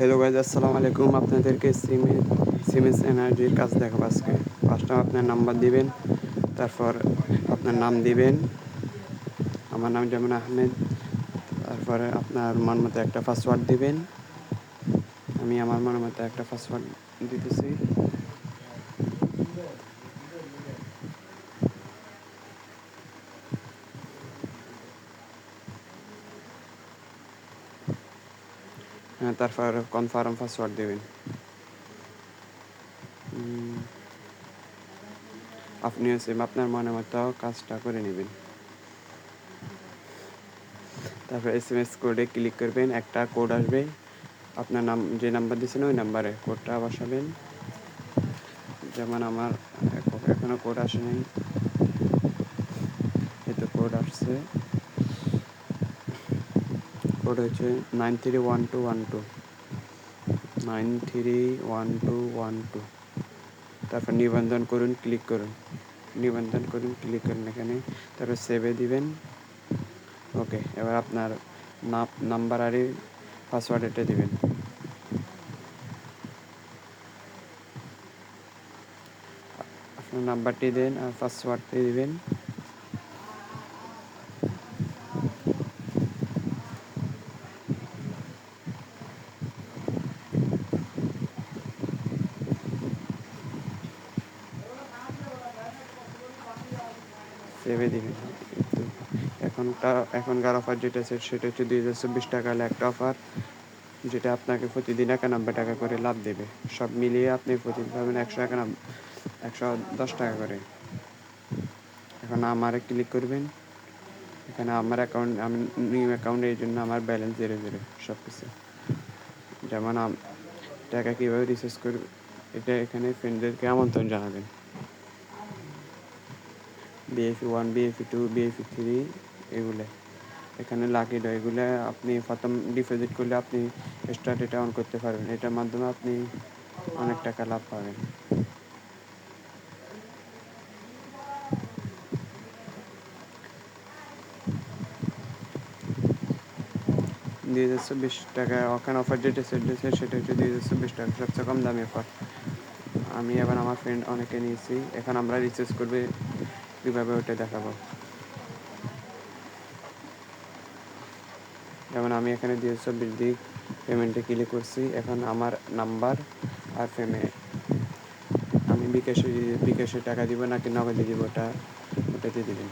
Hello guys, আসসালামু আলাইকুম। আপনাদেরকে সিমেন্স এনার্জির কাজ দেখাবো আজকে। ফার্স্টে আপনার নাম্বার দিবেন, তারপর আপনার নাম দিবেন। আমার নাম যেমন আহমেদ। তারপরে আপনার মন মতো একটা পাসওয়ার্ড দিবেন। আমি আমার মনের মতো একটা পাসওয়ার্ড দিতেছি। তারপর কনফার্ম পাসওয়ার্ড দিবেন। আপনিও সেম আপনার মনের মতো কাজটা করে নেবেন। তারপর SMS কোডে ক্লিক করবেন, একটা কোড আসবে। আপনার নাম যে নাম্বার দিয়েছেন ওই নাম্বারে কোডটা বসাবেন। যেমন আমার এখনো কোড আসে নাই, এতে কোড আসছে। কোড হচ্ছে 931212 931212। তারপর নিবন্ধন করুন, ক্লিক করুন। এখানে। তারপর সেভে দিবেন। ওকে, এবার আপনার নাম্বার আর পাসওয়ার্ড এটা দিবেন। আপনার নাম্বারটি দেন আর পাসওয়ার্ডটি দিবেন। সেভে দিবেন। এখনকার অফার যেটা আছে সেটা হচ্ছে 2024 টাকা একটা অফার, যেটা আপনাকে প্রতিদিন 91 টাকা করে লাভ দেবে। সব মিলিয়ে আপনি প্রতিদিন পাবেন 110 টাকা করে। এখন আমারে ক্লিক করবেন। এখানে আমার অ্যাকাউন্ট, আমি নিউ অ্যাকাউন্ট, এই জন্য আমার ব্যালেন্স 0 সব কিছু। যেমন টাকা কীভাবে রিচার্জ করবে এটা এখানে ফ্রেন্ডদেরকে আমন্ত্রণ জানাবেন। BFE1, BFE2, BFE3 এগুলো এখানে লাকি ড্র। এগুলো আপনি প্রথম ডিপোজিট করলে আপনি স্টার্ট এটা অন করতে পারবেন। এটার মাধ্যমে আপনি অনেক টাকা লাভ পাবেন। 2024 টাকা ওখানে অফার যেটা চলছে সেটা হচ্ছে 2024 টাকা, সবচেয়ে কম দামি অফার। আমি এবার আমার ফ্রেন্ড অনেকে নিয়েছি। এখন আমরা রিচার্জ করবে কীভাবে ওটা দেখাবো। যেমন আমি এখানে 2024 পেমেন্টে ক্লিক করছি। এখন আমার নাম্বার আর আমি বিকাশে টাকা দিব নাকি নগদে দিব, ওটাতে দিবেন।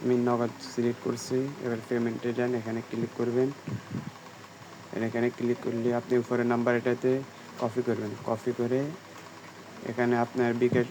আমি নগদ সিলেক্ট করছি। এবার পেমেন্টে যান, এখানে ক্লিক করবেন। এখানে ক্লিক করলে আপনি উপরের নাম্বার এটাতে কপি করবেন। কপি করে এখানে আপনার বিকাশ